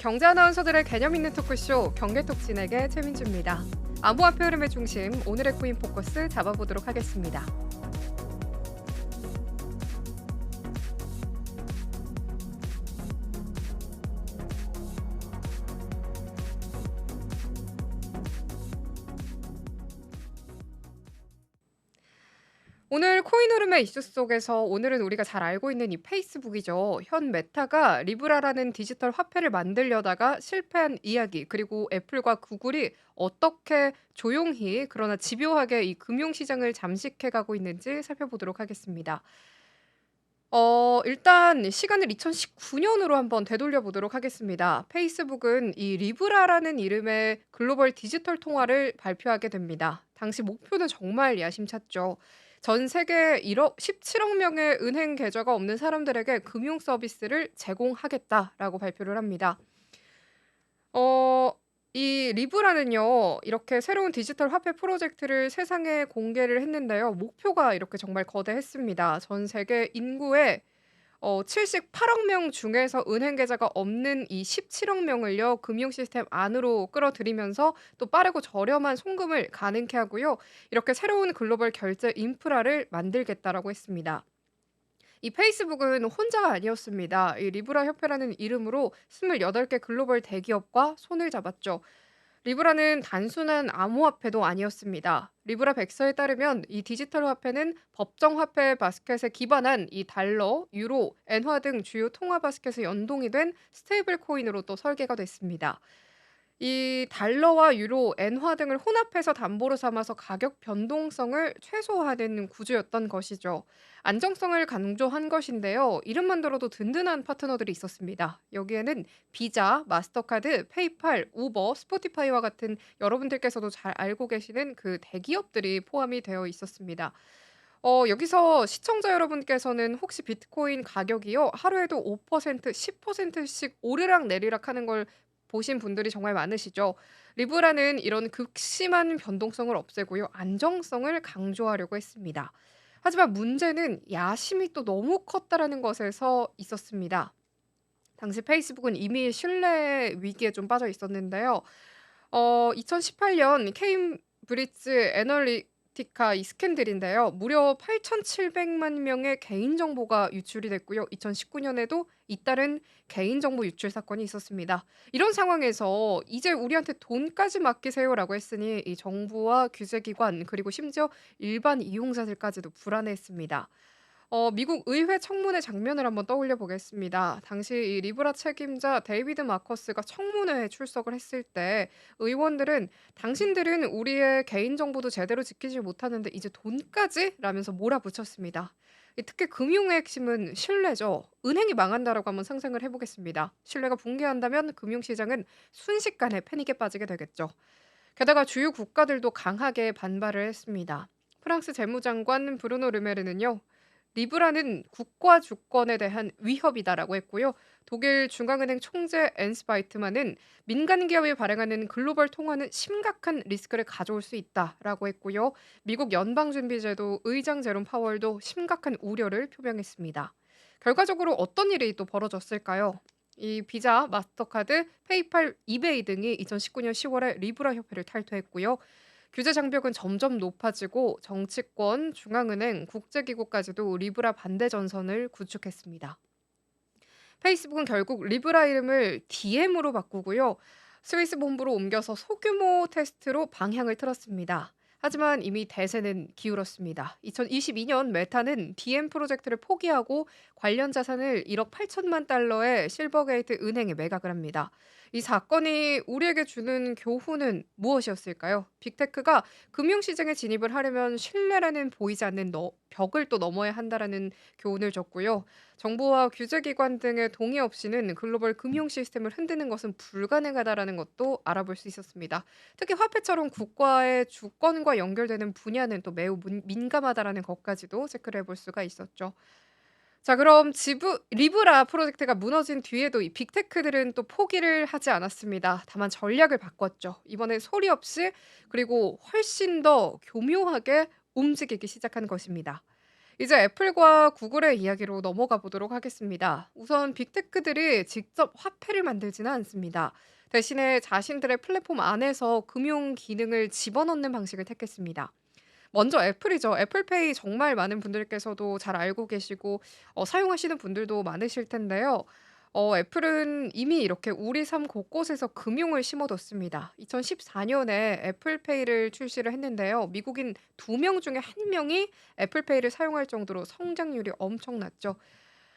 경제 아나운서들의 개념 있는 토크쇼 경제톡 진행의 최민주입니다. 암호화폐 흐름의 중심 오늘의 코인 포커스 잡아보도록 하겠습니다. 오늘 코인 흐름의 이슈 속에서 오늘은 우리가 잘 알고 있는 이 페이스북이죠. 현 메타가 리브라라는 디지털 화폐를 만들려다가 실패한 이야기, 그리고 애플과 구글이 어떻게 조용히 그러나 집요하게 이 금융시장을 잠식해가고 있는지 살펴보도록 하겠습니다. 일단 시간을 2019년으로 한번 되돌려 보도록 하겠습니다. 페이스북은 이 리브라라는 이름의 글로벌 디지털 통화를 발표하게 됩니다. 당시 목표는 정말 야심찼죠. 전 세계 17억 명의 은행 계좌가 없는 사람들에게 금융 서비스를 제공하겠다라고 발표를 합니다. 어 이 리브라는요. 이렇게 새로운 디지털 화폐 프로젝트를 세상에 공개를 했는데요. 목표가 이렇게 정말 거대했습니다. 전 세계 인구의 78억 명 중에서 은행 계좌가 없는 이 17억 명을요. 금융 시스템 안으로 끌어들이면서 또 빠르고 저렴한 송금을 가능케 하고요. 이렇게 새로운 글로벌 결제 인프라를 만들겠다라고 했습니다. 이 페이스북은 혼자가 아니었습니다. 이 리브라 협회라는 이름으로 28개 글로벌 대기업과 손을 잡았죠. 리브라는 단순한 암호화폐도 아니었습니다. 리브라 백서에 따르면 이 디지털 화폐는 법정 화폐 바스켓에 기반한 이 달러, 유로, 엔화 등 주요 통화 바스켓에 연동이 된 스테이블 코인으로 또 설계가 됐습니다. 이 달러와 유로, 엔화 등을 혼합해서 담보로 삼아서 가격 변동성을 최소화하는 구조였던 것이죠. 안정성을 강조한 것인데요. 이름만 들어도 든든한 파트너들이 있었습니다. 여기에는 비자, 마스터카드, 페이팔, 우버, 스포티파이와 같은 여러분들께서도 잘 알고 계시는 그 대기업들이 포함이 되어 있었습니다. 여기서 시청자 여러분께서는 혹시 비트코인 가격이요, 하루에도 5%, 10%씩 오르락 내리락 하는 걸 보신 분들이 정말 많으시죠. 리브라는 이런 극심한 변동성을 없애고요. 안정성을 강조하려고 했습니다. 하지만 문제는 야심이 또 너무 컸다라는 것에서 있었습니다. 당시 페이스북은 이미 신뢰 위기에 좀 빠져 있었는데요. 2018년 케임브리지 애널리티카 이 스캔들인데요. 무려 8,700만 명의 개인 정보가 유출이 됐고요. 2019년에도 잇따른 개인 정보 유출 사건이 있었습니다. 이런 상황에서 "이제 우리한테 돈까지 맡기세요."라고 했으니 이 정부와 규제기관, 그리고 심지어 일반 이용자들까지도 불안해했습니다. 미국 의회 청문회 장면을 한번 떠올려 보겠습니다. 당시 이 리브라 책임자 데이비드 마커스가 청문회에 출석을 했을 때 의원들은 "당신들은 우리의 개인 정보도 제대로 지키지 못하는데 이제 돈까지?" 라면서 몰아붙였습니다. 특히 금융의 핵심은 신뢰죠. 은행이 망한다라고 한번 상상을 해 보겠습니다. 신뢰가 붕괴한다면 금융시장은 순식간에 패닉에 빠지게 되겠죠. 게다가 주요 국가들도 강하게 반발을 했습니다. 프랑스 재무장관 브루노 르메르는요, "리브라는 국가 주권에 대한 위협이다라고 했고요. 독일 중앙은행 총재 엔스 바이트만은 "민간 기업이 발행하는 글로벌 통화는 심각한 리스크를 가져올 수 있다라고 했고요. 미국 연방준비제도 의장 제롬 파월도 심각한 우려를 표명했습니다. 결과적으로 어떤 일이 또 벌어졌을까요? 이 비자, 마스터카드, 페이팔, 이베이 등이 2019년 10월에 리브라 협회를 탈퇴했고요. 규제 장벽은 점점 높아지고 정치권, 중앙은행, 국제기구까지도 리브라 반대 전선을 구축했습니다. 페이스북은 결국 리브라 이름을 DM으로 바꾸고요. 스위스 본부로 옮겨서 소규모 테스트로 방향을 틀었습니다. 하지만 이미 대세는 기울었습니다. 2022년 메타는 DM 프로젝트를 포기하고 관련 자산을 1억 8천만 달러의 실버게이트 은행에 매각을 합니다. 이 사건이 우리에게 주는 교훈은 무엇이었을까요? 빅테크가 금융시장에 진입을 하려면 신뢰라는 보이지 않는 벽을 또 넘어야 한다라는 교훈을 줬고요. 정부와 규제기관 등의 동의 없이는 글로벌 금융 시스템을 흔드는 것은 불가능하다라는 것도 알아볼 수 있었습니다. 특히 화폐처럼 국가의 주권과 연결되는 분야는 또 매우 민감하다라는 것까지도 체크를 해볼 수가 있었죠. 자, 그럼 리브라 프로젝트가 무너진 뒤에도 이 빅테크들은 또 포기를 하지 않았습니다. 다만 전략을 바꿨죠. 이번엔 소리 없이, 그리고 훨씬 더 교묘하게 움직이기 시작한 것입니다. 이제 애플과 구글의 이야기로 넘어가 보도록 하겠습니다. 우선 빅테크들이 직접 화폐를 만들지는 않습니다. 대신에 자신들의 플랫폼 안에서 금융 기능을 집어넣는 방식을 택했습니다. 먼저 애플이죠. 애플페이 정말 많은 분들께서도 잘 알고 계시고 사용하시는 분들도 많으실 텐데요. 애플은 이미 이렇게 우리 삶 곳곳에서 금융을 심어뒀습니다. 2014년에 애플페이를 출시를 했는데요. 미국인 2명 중에 1명이 애플페이를 사용할 정도로 성장률이 엄청났죠.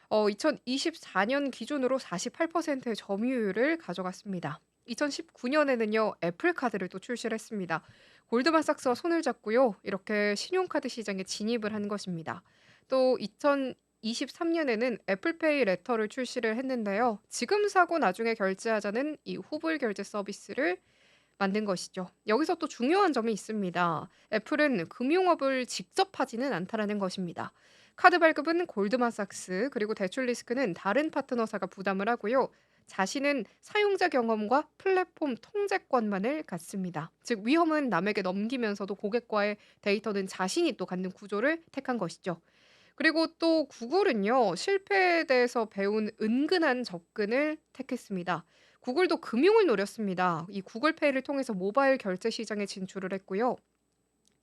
2024년 기준으로 48%의 점유율을 가져갔습니다. 2019년에는요. 애플카드를 또 출시를 했습니다. 골드만삭스와 손을 잡고요. 이렇게 신용카드 시장에 진입을 한 것입니다. 또 2023년에는 애플페이 레터를 출시를 했는데요. 지금 사고 나중에 결제하자는 이 후불 결제 서비스를 만든 것이죠. 여기서 또 중요한 점이 있습니다. 애플은 금융업을 직접 하지는 않다라는 것입니다. 카드 발급은 골드만삭스 그리고 대출 리스크는 다른 파트너사가 부담을 하고요. 자신은 사용자 경험과 플랫폼 통제권만을 갖습니다. 즉 위험은 남에게 넘기면서도 고객과의 데이터는 자신이 또 갖는 구조를 택한 것이죠. 그리고 또 구글은요. 실패에 대해서 배운 은근한 접근을 택했습니다. 구글도 금융을 노렸습니다. 이 구글페이를 통해서 모바일 결제 시장에 진출을 했고요.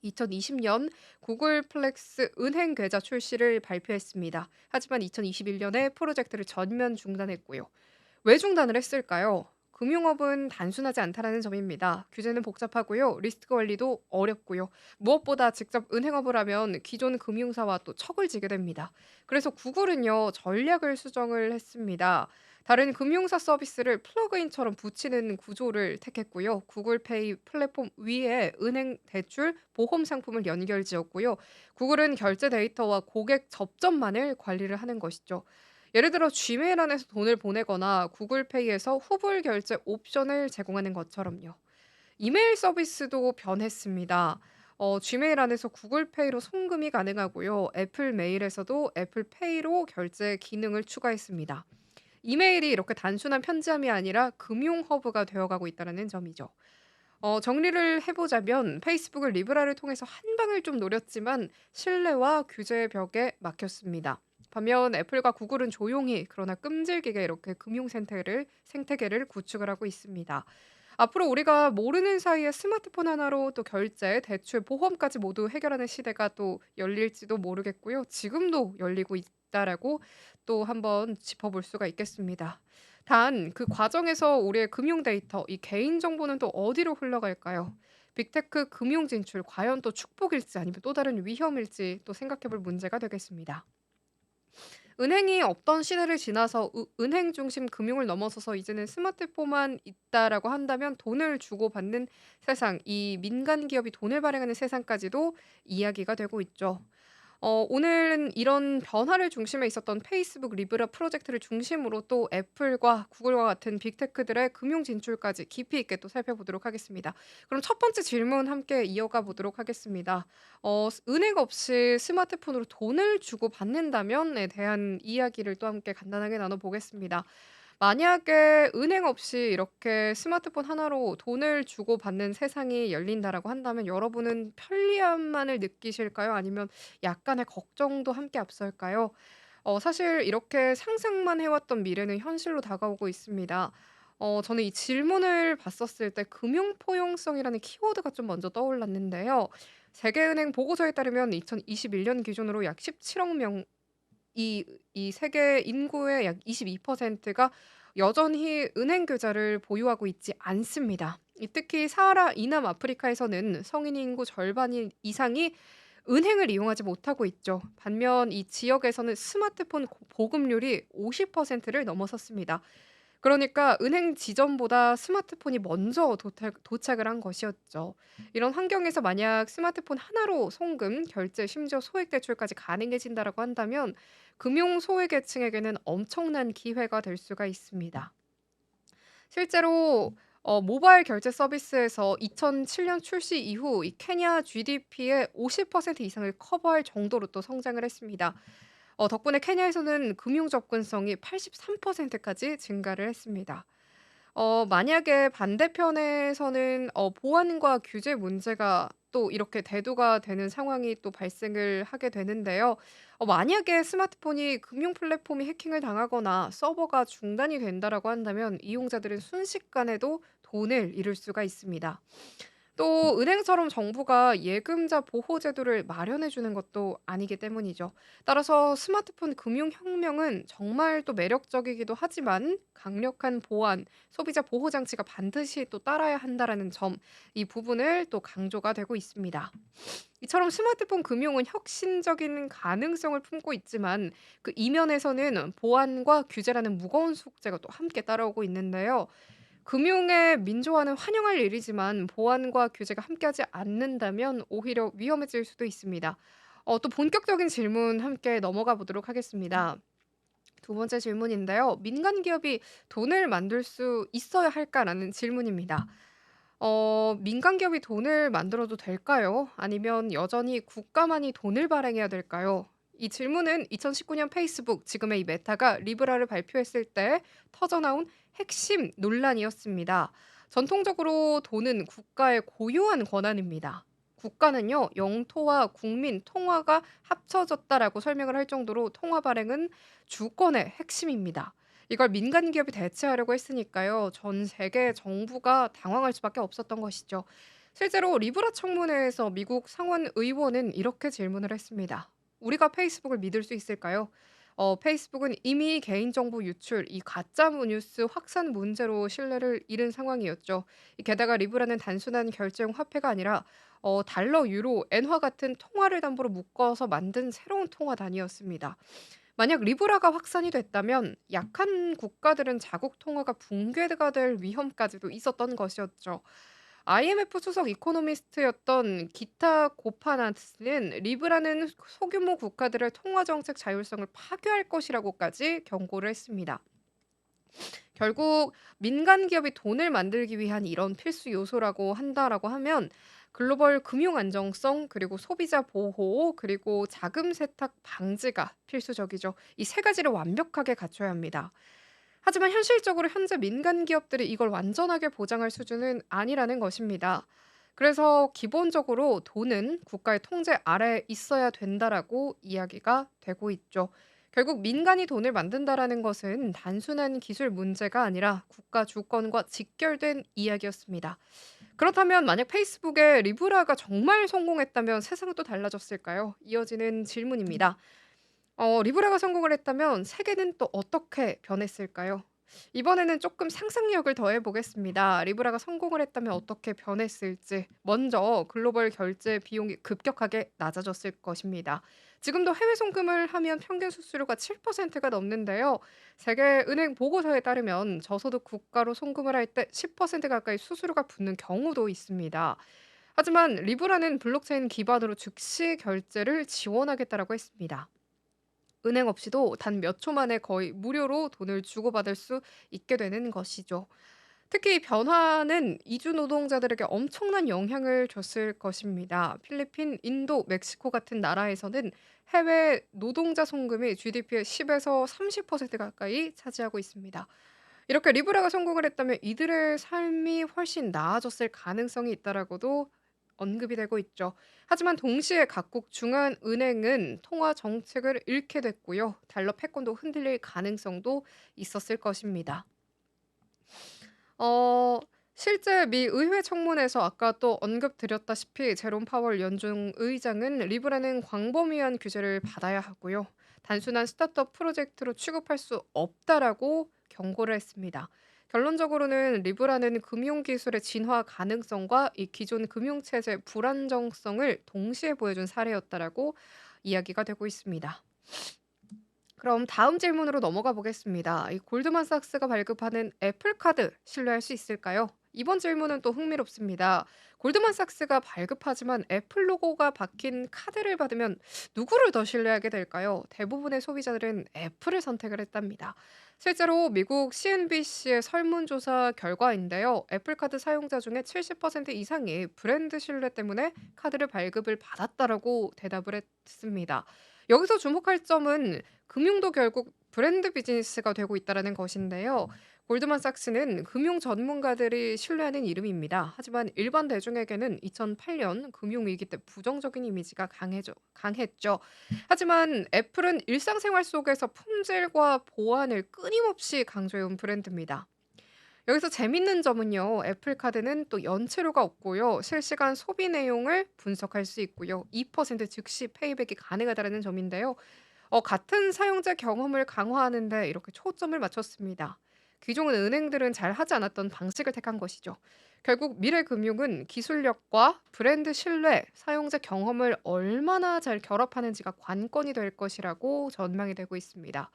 2020년 구글 플렉스 은행 계좌 출시를 발표했습니다. 하지만 2021년에 프로젝트를 전면 중단했고요. 왜 중단을 했을까요? 금융업은 단순하지 않다라는 점입니다. 규제는 복잡하고요. 리스크 관리도 어렵고요. 무엇보다 직접 은행업을 하면 기존 금융사와 또 척을 지게 됩니다. 그래서 구글은요, 전략을 수정을 했습니다. 다른 금융사 서비스를 플러그인처럼 붙이는 구조를 택했고요. 구글페이 플랫폼 위에 은행 대출, 보험 상품을 연결지었고요. 구글은 결제 데이터와 고객 접점만을 관리를 하는 것이죠. 예를 들어 지메일 안에서 돈을 보내거나 구글페이에서 후불 결제 옵션을 제공하는 것처럼요. 이메일 서비스도 변했습니다. 지메일 안에서 구글페이로 송금이 가능하고요. 애플 메일에서도 애플페이로 결제 기능을 추가했습니다. 이메일이 이렇게 단순한 편지함이 아니라 금융 허브가 되어가고 있다는 점이죠. 정리를 해보자면 페이스북은 리브라를 통해서 한 방을 좀 노렸지만 신뢰와 규제의 벽에 막혔습니다. 반면 애플과 구글은 조용히 그러나 끔질기게 이렇게 금융 생태계를 구축을 하고 있습니다. 앞으로 우리가 모르는 사이에 스마트폰 하나로 또 결제, 대출, 보험까지 모두 해결하는 시대가 또 열릴지도 모르겠고요. 지금도 열리고 있다라고 또 한번 짚어볼 수가 있겠습니다. 단 그 과정에서 우리의 금융 데이터, 이 개인 정보는 또 어디로 흘러갈까요? 빅테크 금융 진출 과연 또 축복일지 아니면 또 다른 위험일지 또 생각해 볼 문제가 되겠습니다. 은행이 없던 시대를 지나서 은행 중심 금융을 넘어서서 이제는 스마트폰만 있다라고 한다면 돈을 주고받는 세상, 이 민간 기업이 돈을 발행하는 세상까지도 이야기가 되고 있죠. 오늘은 이런 변화를 중심에 있었던 페이스북 리브라 프로젝트를 중심으로 또 애플과 구글과 같은 빅테크들의 금융 진출까지 깊이 있게 또 살펴보도록 하겠습니다. 그럼 첫 번째 질문 함께 이어가 보도록 하겠습니다. 은행 없이 스마트폰으로 돈을 주고받는다면에 대한 이야기를 또 함께 간단하게 나눠보겠습니다. 만약에 은행 없이 이렇게 스마트폰 하나로 돈을 주고받는 세상이 열린다라고 한다면 여러분은 편리함만을 느끼실까요? 아니면 약간의 걱정도 함께 앞설까요? 사실 이렇게 상상만 해왔던 미래는 현실로 다가오고 있습니다. 저는 이 질문을 봤었을 때 금융 포용성이라는 키워드가 좀 먼저 떠올랐는데요. 세계은행 보고서에 따르면 2021년 기준으로 약 17억 명 이 세계 인구의 약 22%가 여전히 은행 계좌를 보유하고 있지 않습니다. 특히 사하라 이남 아프리카에서는 성인 인구 절반 이상이 은행을 이용하지 못하고 있죠. 반면 이 지역에서는 스마트폰 보급률이 50%를 넘어섰습니다. 그러니까 은행 지점보다 스마트폰이 먼저 도착을 한 것이었죠. 이런 환경에서 만약 스마트폰 하나로 송금, 결제, 심지어 소액 대출까지 가능해진다라고 한다면 금융 소외계층에게는 엄청난 기회가 될 수가 있습니다. 실제로 모바일 결제 서비스에서 2007년 출시 이후 이 케냐 GDP의 50% 이상을 커버할 정도로 또 성장을 했습니다. 덕분에 케냐에서는 금융 접근성이 83%까지 증가를 했습니다. 만약에 반대편에서는 보안과 규제 문제가 또 이렇게 대두가 되는 상황이 또 발생을 하게 되는데요. 만약에 스마트폰이 금융 플랫폼이 해킹을 당하거나 서버가 중단이 된다라고 한다면 이용자들은 순식간에도 돈을 잃을 수가 있습니다. 또 은행처럼 정부가 예금자 보호 제도를 마련해 주는 것도 아니기 때문이죠. 따라서 스마트폰 금융 혁명은 정말 또 매력적이기도 하지만 강력한 보안, 소비자 보호 장치가 반드시 또 따라야 한다라는 점, 이 부분을 또 강조가 되고 있습니다. 이처럼 스마트폰 금융은 혁신적인 가능성을 품고 있지만 그 이면에서는 보안과 규제라는 무거운 숙제가 또 함께 따라오고 있는데요. 금융의 민주화는 환영할 일이지만 보안과 규제가 함께하지 않는다면 오히려 위험해질 수도 있습니다. 또 본격적인 질문 함께 넘어가 보도록 하겠습니다. 두 번째 질문인데요. 민간 기업이 돈을 만들 수 있어야 할까라는 질문입니다. 민간 기업이 돈을 만들어도 될까요? 아니면 여전히 국가만이 돈을 발행해야 될까요? 이 질문은 2019년 페이스북, 지금의 이 메타가 리브라를 발표했을 때 터져나온 핵심 논란이었습니다. 전통적으로 돈은 국가의 고유한 권한입니다. 국가는요, 영토와 국민, 통화가 합쳐졌다라고 설명을 할 정도로 통화 발행은 주권의 핵심입니다. 이걸 민간 기업이 대체하려고 했으니까요. 전 세계 정부가 당황할 수밖에 없었던 것이죠. 실제로 리브라 청문회에서 미국 상원 의원은 이렇게 질문을 했습니다. 우리가 페이스북을 믿을 수 있을까요? 페이스북은 이미 개인정보 유출, 이 가짜 뉴스 확산 문제로 신뢰를 잃은 상황이었죠. 게다가 리브라는 단순한 결제용 화폐가 아니라 달러, 유로, 엔화 같은 통화를 담보로 묶어서 만든 새로운 통화 단위였습니다. 만약 리브라가 확산이 됐다면 약한 국가들은 자국 통화가 붕괴가 될 위험까지도 있었던 것이었죠. IMF 수석 이코노미스트였던 기타 고파나스는 리브라는 소규모 국가들의 통화 정책 자율성을 파괴할 것이라고까지 경고를 했습니다. 결국 민간 기업이 돈을 만들기 위한 이런 필수 요소라고 한다라고 하면 글로벌 금융 안정성, 그리고 소비자 보호, 그리고 자금 세탁 방지가 필수적이죠. 이 세 가지를 완벽하게 갖춰야 합니다. 하지만 현실적으로 현재 민간 기업들이 이걸 완전하게 보장할 수준은 아니라는 것입니다. 그래서 기본적으로 돈은 국가의 통제 아래에 있어야 된다라고 이야기가 되고 있죠. 결국 민간이 돈을 만든다라는 것은 단순한 기술 문제가 아니라 국가 주권과 직결된 이야기였습니다. 그렇다면 만약 페이스북의 리브라가 정말 성공했다면 세상은 또 달라졌을까요? 이어지는 질문입니다. 리브라가 성공을 했다면 세계는 또 어떻게 변했을까요? 이번에는 조금 상상력을 더해 보겠습니다. 리브라가 성공을 했다면 어떻게 변했을지. 먼저 글로벌 결제 비용이 급격하게 낮아졌을 것입니다. 지금도 해외 송금을 하면 평균 수수료가 7%가 넘는데요. 세계은행 보고서에 따르면 저소득 국가로 송금을 할 때 10% 가까이 수수료가 붙는 경우도 있습니다. 하지만 리브라는 블록체인 기반으로 즉시 결제를 지원하겠다라고 했습니다. 은행 없이도 단 몇 초 만에 거의 무료로 돈을 주고받을 수 있게 되는 것이죠. 특히 이 변화는 이주 노동자들에게 엄청난 영향을 줬을 것입니다. 필리핀, 인도, 멕시코 같은 나라에서는 해외 노동자 송금이 GDP의 10에서 30% 가까이 차지하고 있습니다. 이렇게 리브라가 성공을 했다면 이들의 삶이 훨씬 나아졌을 가능성이 있다라고도 언급이 되고 있죠. 하지만 동시에 각국 중앙 은행은 통화 정책을 잃게 됐고요. 달러 패권도 흔들릴 가능성도 있었을 것입니다. 어 실제 미 의회 청문회에서 아까 또 언급드렸다시피 제롬 파월 연준 의장은 "리브라는 광범위한 규제를 받아야 하고요. 단순한 스타트업 프로젝트로 취급할 수 없다."라고 경고를 했습니다. 결론적으로는 리브라는 금융 기술의 진화 가능성과 이 기존 금융 체제의 불안정성을 동시에 보여준 사례였다라고 이야기가 되고 있습니다. 그럼 다음 질문으로 넘어가 보겠습니다. 이 골드만삭스가 발급하는 애플카드 신뢰할 수 있을까요? 이번 질문은 또 흥미롭습니다. 골드만삭스가 발급하지만 애플 로고가 박힌 카드를 받으면 누구를 더 신뢰하게 될까요? 대부분의 소비자들은 애플을 선택을 했답니다. 실제로 미국 CNBC의 설문조사 결과인데요. 애플카드 사용자 중에 70% 이상이 브랜드 신뢰 때문에 카드를 발급을 받았다라고 대답을 했습니다. 여기서 주목할 점은 금융도 결국 브랜드 비즈니스가 되고 있다라는 것인데요. 골드만삭스는 금융 전문가들이 신뢰하는 이름입니다. 하지만 일반 대중에게는 2008년 금융위기 때 부정적인 이미지가 강했죠. 하지만 애플은 일상생활 속에서 품질과 보안을 끊임없이 강조해온 브랜드입니다. 여기서 재밌는 점은요, 애플카드는 또 연체료가 없고요, 실시간 소비 내용을 분석할 수 있고요, 2% 즉시 페이백이 가능하다는 점인데요. 같은 사용자 경험을 강화하는 데 이렇게 초점을 맞췄습니다. 기존 은행들은 잘 하지 않았던 방식을 택한 것이죠. 결국 미래 금융은 기술력과 브랜드 신뢰, 사용자 경험을 얼마나 잘 결합하는지가 관건이 될 것이라고 전망이 되고 있습니다.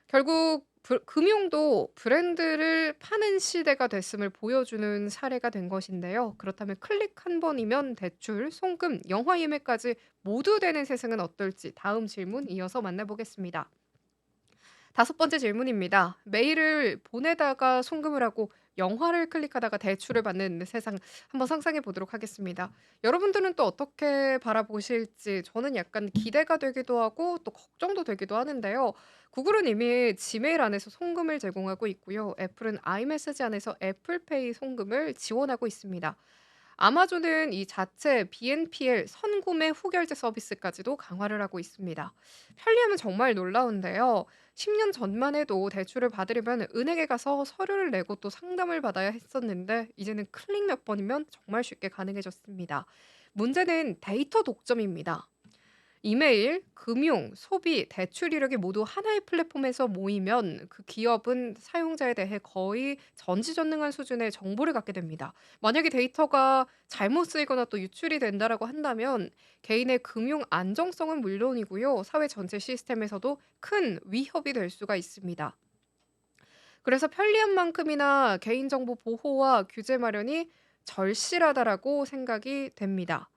결국 금융도 브랜드를 파는 시대가 됐음을 보여주는 사례가 된 것인데요. 그렇다면 클릭 한 번이면 대출, 송금, 영화 예매까지 모두 되는 세상은 어떨지 다음 질문 이어서 만나보겠습니다. 다섯 번째 질문입니다. 메일을 보내다가 송금을 하고 영화를 클릭하다가 대출을 받는 세상 한번 상상해 보도록 하겠습니다. 여러분들은 또 어떻게 바라보실지 저는 약간 기대가 되기도 하고 또 걱정도 되기도 하는데요. 구글은 이미 지메일 안에서 송금을 제공하고 있고요. 애플은 아이메시지 안에서 애플페이 송금을 지원하고 있습니다. 아마존은 이 자체 BNPL 선구매 후결제 서비스까지도 강화를 하고 있습니다. 편리함은 정말 놀라운데요. 10년 전만 해도 대출을 받으려면 은행에 가서 서류를 내고 또 상담을 받아야 했었는데 이제는 클릭 몇 번이면 정말 쉽게 가능해졌습니다. 문제는 데이터 독점입니다. 이메일, 금융, 소비, 대출 이력이 모두 하나의 플랫폼에서 모이면 그 기업은 사용자에 대해 거의 전지전능한 수준의 정보를 갖게 됩니다. 만약에 데이터가 잘못 쓰이거나 또 유출이 된다라고 한다면 개인의 금융 안정성은 물론이고요. 사회 전체 시스템에서도 큰 위협이 될 수가 있습니다. 그래서 편리함만큼이나 개인정보 보호와 규제 마련이 절실하다라고 생각이 됩니다.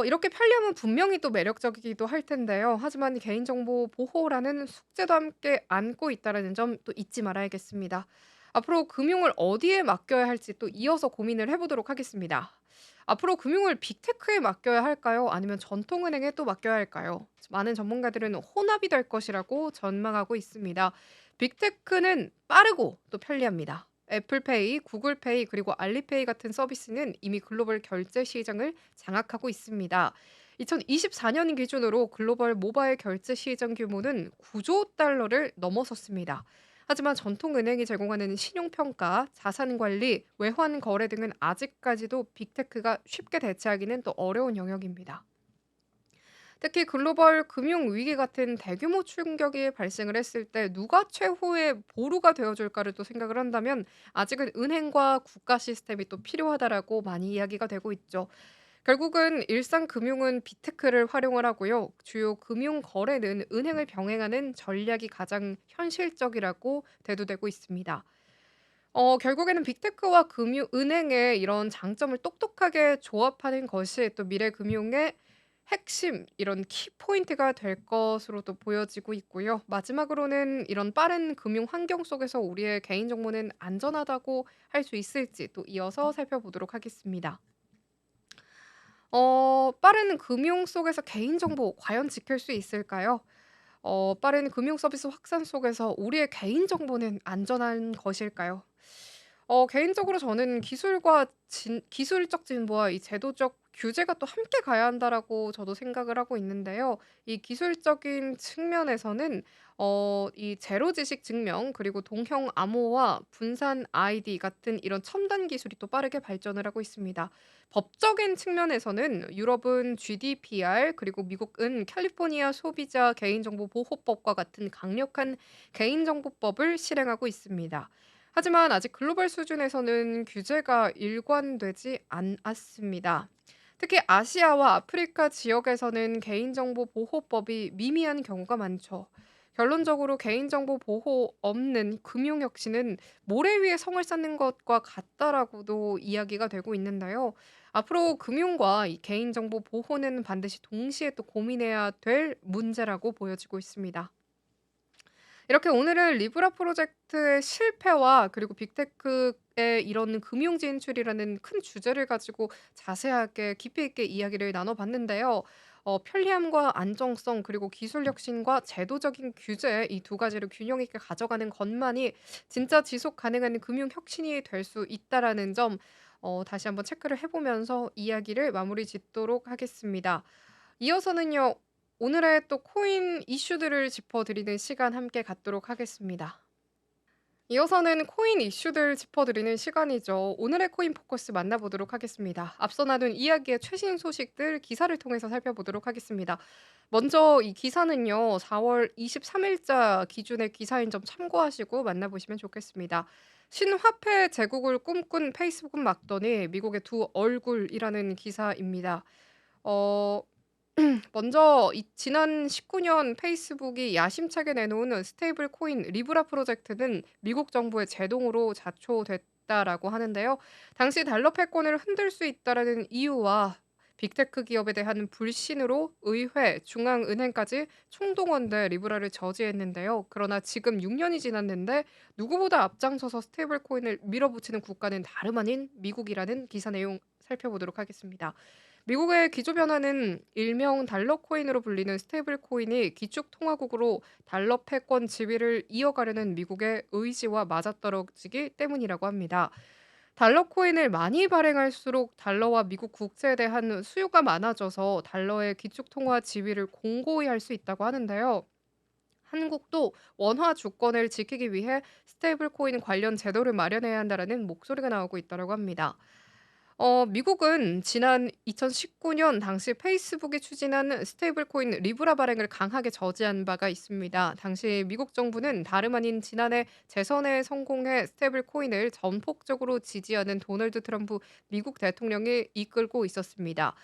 이렇게 편리함은 분명히 또 매력적이기도 할 텐데요. 하지만 개인정보 보호라는 숙제도 함께 안고 있다라는 점 또 잊지 말아야겠습니다. 앞으로 금융을 어디에 맡겨야 할지 또 이어서 고민을 해 보도록 하겠습니다. 앞으로 금융을 빅테크에 맡겨야 할까요? 아니면 전통은행에 또 맡겨야 할까요? 많은 전문가들은 혼합이 될 것이라고 전망하고 있습니다. 빅테크는 빠르고 또 편리합니다. 애플페이, 구글페이 그리고 알리페이 같은 서비스는 이미 글로벌 결제 시장을 장악하고 있습니다. 2024년 기준으로 글로벌 모바일 결제 시장 규모는 9조 달러를 넘어섰습니다. 하지만 전통은행이 제공하는 신용평가, 자산관리, 외환 거래 등은 아직까지도 빅테크가 쉽게 대체하기는 또 어려운 영역입니다. 특히 글로벌 금융 위기 같은 대규모 충격이 발생을 했을 때 누가 최후의 보루가 되어 줄까를 또 생각을 한다면 아직은 은행과 국가 시스템이 또 필요하다라고 많이 이야기가 되고 있죠. 결국은 일상 금융은 빅테크를 활용을 하고요. 주요 금융 거래는 은행을 병행하는 전략이 가장 현실적이라고 대두되고 있습니다. 결국에는 빅테크와 은행의 이런 장점을 똑똑하게 조합하는 것이 또 미래 금융의 핵심 이런 키포인트가 될 것으로도 보여지고 있고요. 마지막으로는 이런 빠른 금융 환경 속에서 우리의 개인정보는 안전하다고 할 수 있을지 또 이어서 살펴보도록 하겠습니다. 빠른 금융 속에서 개인정보 과연 지킬 수 있을까요? 빠른 금융 서비스 확산 속에서 우리의 개인정보는 안전한 것일까요? 개인적으로 저는 기술적 진보와 이 제도적 규제가 또 함께 가야 한다라고 저도 생각을 하고 있는데요. 이 기술적인 측면에서는 이 제로 지식 증명 그리고 동형 암호화, 분산 아이디 같은 이런 첨단 기술이 또 빠르게 발전을 하고 있습니다. 법적인 측면에서는 유럽은 GDPR 그리고 미국은 캘리포니아 소비자 개인정보 보호법과 같은 강력한 개인정보법을 실행하고 있습니다. 하지만 아직 글로벌 수준에서는 규제가 일관되지 않았습니다. 특히 아시아와 아프리카 지역에서는 개인정보 보호법이 미미한 경우가 많죠. 결론적으로 개인정보 보호 없는 금융혁신은 모래 위에 성을 쌓는 것과 같다라고도 이야기가 되고 있는데요. 앞으로 금융과 이 개인정보 보호는 반드시 동시에 또 고민해야 될 문제라고 보여지고 있습니다. 이렇게 오늘은 리브라 프로젝트의 실패와 그리고 빅테크의 이런 금융 진출이라는 큰 주제를 가지고 자세하게 깊이 있게 이야기를 나눠 봤는데요. 편리함과 안정성 그리고 기술 혁신과 제도적인 규제 이 두 가지를 균형 있게 가져가는 것만이 진짜 지속 가능한 금융 혁신이 될 수 있다라는 점 다시 한번 체크를 해 보면서 이야기를 마무리 짓도록 하겠습니다. 이어서는요. 오늘의 또 코인 이슈들을 짚어 드리는 시간 함께 갖도록 하겠습니다. 이어서는 코인 이슈들 짚어드리는 시간이죠. 오늘의 코인 포커스 만나보도록 하겠습니다. 앞서 나눈 이야기의 최신 소식들 기사를 통해서 살펴보도록 하겠습니다. 먼저 이 기사는요, 4월 23일자 기준의 기사인 점 참고하시고 만나보시면 좋겠습니다. 신화폐 제국을 꿈꾼 페이스북은 막더니 미국의 두 얼굴이라는 기사입니다. 어, 먼저 지난 19년 페이스북이 야심차게 내놓은 스테이블 코인 리브라 프로젝트는 미국 정부의 제동으로 자초됐다라고 하는데요. 당시 달러 패권을 흔들 수 있다라는 이유와 빅테크 기업에 대한 불신으로 의회, 중앙은행까지 총동원돼 리브라를 저지했는데요. 그러나 지금 6년이 지났는데 누구보다 앞장서서 스테이블 코인을 밀어붙이는 국가는 다름 아닌 미국이라는 기사 내용 살펴보도록 하겠습니다. 미국의 기조 변화는 일명 달러 코인으로 불리는 스테이블 코인이 기축 통화국으로 달러 패권 지위를 이어가려는 미국의 의지와 맞아떨어지기 때문이라고 합니다. 달러 코인을 많이 발행할수록 달러와 미국 국채에 대한 수요가 많아져서 달러의 기축 통화 지위를 공고히 할 수 있다고 하는데요. 한국도 원화 주권을 지키기 위해 스테이블 코인 관련 제도를 마련해야 한다라는 목소리가 나오고 있다고 합니다. 미국은 지난 2019년 당시 페이스북이 추진한 스테이블 코인 리브라 발행을 강하게 저지한 바가 있습니다. 당시 미국 정부는 다름 아닌 지난해 재선에 성공해 스테이블 코인을 전폭적으로 지지하는 도널드 트럼프 미국 대통령이 이끌고 있었습니다.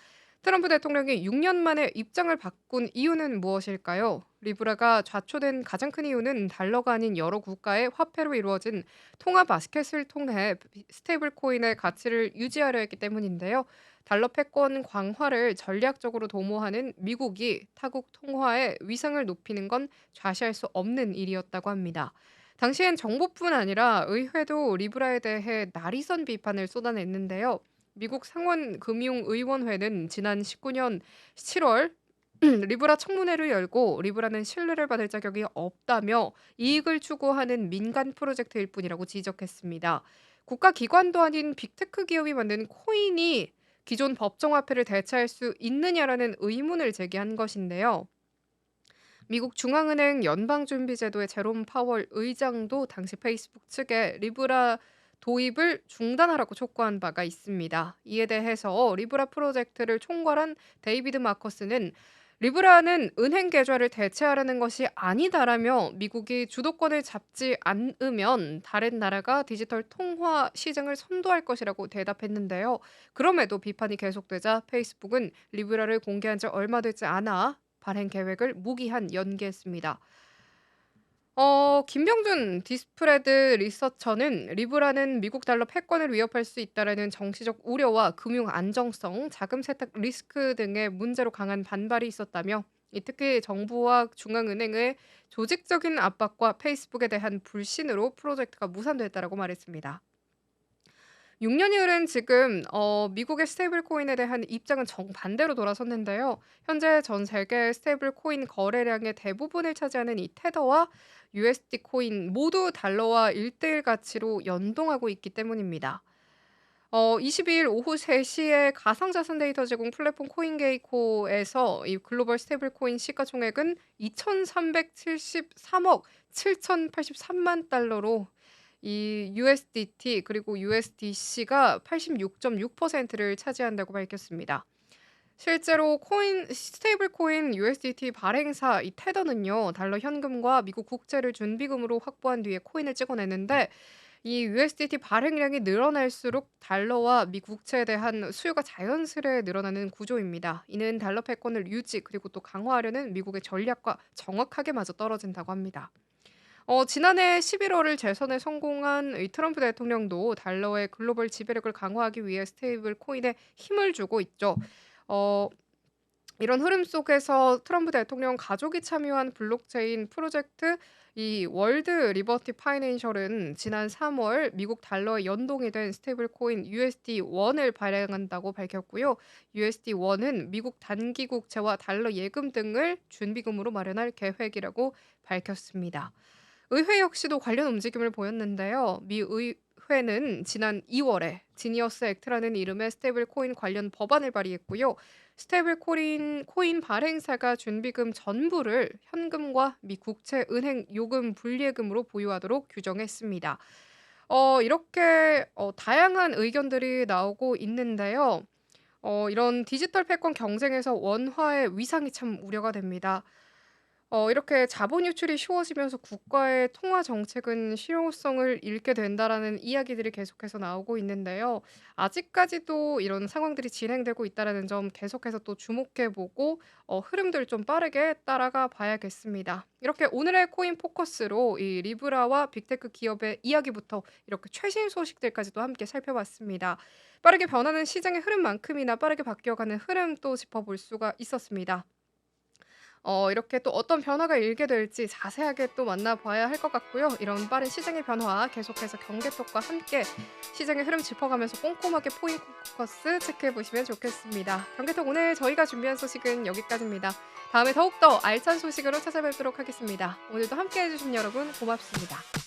트럼프 대통령이 6년 만에 입장을 바꾼 이유는 무엇일까요? 리브라가 좌초된 가장 큰 이유는 달러가 아닌 여러 국가의 화폐로 이루어진 통화 바스켓을 통해 스테이블 코인의 가치를 유지하려 했기 때문인데요. 달러 패권 강화를 전략적으로 도모하는 미국이 타국 통화의 위상을 높이는 건 좌시할 수 없는 일이었다고 합니다. 당시엔 정부뿐 아니라 의회도 리브라에 대해 날이선 비판을 쏟아냈는데요. 미국 상원금융의원회는 지난 19년 7월 리브라 청문회를 열고 리브라는 신뢰를 받을 자격이 없다며 이익을 추구하는 민간 프로젝트일 뿐이라고 지적했습니다. 국가기관도 아닌 빅테크 기업이 만든 코인이 기존 법정화폐를 대체할 수 있느냐라는 의문을 제기한 것인데요. 미국 중앙은행 연방준비제도의 제롬 파월 의장도 당시 페이스북 측에 리브라 도입을 중단하라고 촉구한 바가 있습니다. 이에 대해서 리브라 프로젝트를 총괄한 데이비드 마커스는 리브라는 은행 계좌를 대체하려는 것이 아니다라며 미국이 주도권을 잡지 않으면 다른 나라가 디지털 통화 시장을 선도할 것이라고 대답했는데요. 그럼에도 비판이 계속되자 페이스북은 리브라를 공개한 지 얼마 되지 않아 발행 계획을 무기한 연기했습니다. 김병준 디스프레드 리서처는 리브라는 미국 달러 패권을 위협할 수 있다라는 정치적 우려와 금융 안정성, 자금 세탁 리스크 등의 문제로 강한 반발이 있었다며 특히 정부와 중앙은행의 조직적인 압박과 페이스북에 대한 불신으로 프로젝트가 무산됐다라고 말했습니다. 6년이 흐른 지금 미국의 스테이블 코인에 대한 입장은 정반대로 돌아섰는데요. 현재 전 세계 스테이블 코인 거래량의 대부분을 차지하는 이 테더와 USD 코인 모두 달러와 1대1 가치로 연동하고 있기 때문입니다. 22일 오후 3시에 가상자산 데이터 제공 플랫폼 코인게이코에서 이 글로벌 스테이블 코인 시가총액은 2,373억 7,083만 달러로 이 USDT 그리고 USDC가 86.6%를 차지한다고 밝혔습니다. 실제로 스테이블 코인 USDT 발행사 이 테더는요. 달러 현금과 미국 국채를 준비금으로 확보한 뒤에 코인을 찍어내는데 이 USDT 발행량이 늘어날수록 달러와 미 국채에 대한 수요가 자연스레 늘어나는 구조입니다. 이는 달러 패권을 유지 그리고 또 강화하려는 미국의 전략과 정확하게 맞아떨어진다고 합니다. 지난해 11월을 재선에 성공한 이 트럼프 대통령도 달러의 글로벌 지배력을 강화하기 위해 스테이블 코인에 힘을 주고 있죠. 어 이런 흐름 속에서 트럼프 대통령 가족이 참여한 블록체인 프로젝트 이 월드 리버티 파이낸셜은 지난 3월 미국 달러에 연동이 된 스테이블 코인 USD1을 발행한다고 밝혔고요. USD1은 미국 단기 국채와 달러 예금 등을 준비금으로 마련할 계획이라고 밝혔습니다. 의회 역시도 관련 움직임을 보였는데요. 미 의회는 지난 2월에 지니어스 액트라는 이름의 스테이블 코인 관련 법안을 발의했고요. 스테이블 코인 발행사가 준비금 전부를 현금과 미 국채 은행 요금 분리예금으로 보유하도록 규정했습니다. 이렇게 다양한 의견들이 나오고 있는데요. 이런 디지털 패권 경쟁에서 원화의 위상이 참 우려가 됩니다. 이렇게 자본 유출이 쉬워지면서 국가의 통화 정책은 실용성을 잃게 된다라는 이야기들이 계속해서 나오고 있는데요. 아직까지도 이런 상황들이 진행되고 있다라는 점 계속해서 또 주목해 보고 흐름들 좀 빠르게 따라가 봐야겠습니다. 이렇게 오늘의 코인 포커스로 이 리브라와 빅테크 기업의 이야기부터 이렇게 최신 소식들까지도 함께 살펴봤습니다. 빠르게 변하는 시장의 흐름만큼이나 빠르게 바뀌어가는 흐름 또 짚어볼 수가 있었습니다. 이렇게 또 어떤 변화가 일게 될지 자세하게 또 만나봐야 할 것 같고요. 이런 빠른 시장의 변화 계속해서 경계톡과 함께 시장의 흐름 짚어가면서 꼼꼼하게 포인트 포커스 체크해 보시면 좋겠습니다. 경계톡 오늘 저희가 준비한 소식은 여기까지입니다. 다음에 더욱더 알찬 소식으로 찾아뵙도록 하겠습니다. 오늘도 함께해 주신 여러분 고맙습니다.